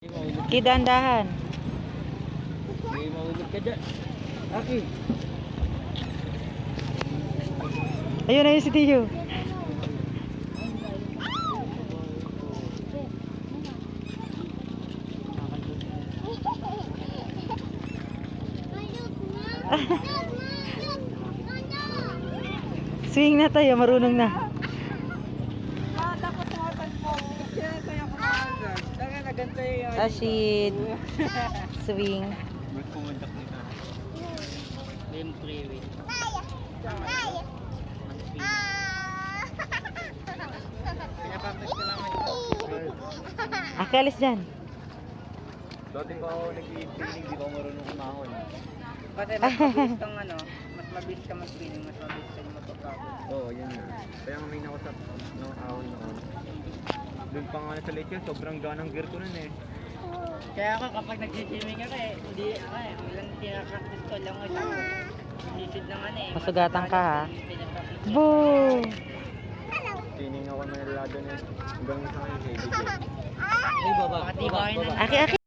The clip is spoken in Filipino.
Kidandahan. May mahulog ka dyan. Aki. Ayun na yun si Tiyo. Swing na tayo, marunong na. Rashid. Swing. Ba't pumuntak nito? Lim freeway. Pinapapit ko naman ito. Akalis dyan. Dati pa ako nag-i-training, di ba ako marunong kumahon. Kasi mas mabilis kang ano, mas mabilis ka mag-training, mas mabilis ka matapagod. Oo, yun na. Kaya nga may nakusap ng ahon noon. Doon pa nga sa lechon, sobrang ganang gear ko nun eh. Kaya ako kapag nag-swimming ako hindi ako ilang tinaka-practice ko lang ako. Sinisid ng ano eh. Masugatan ka ha. Pinapakita. Boo! Training ako may lado na hanggang sa ngayon, heavy gear. Ay, baba. Aki, aki.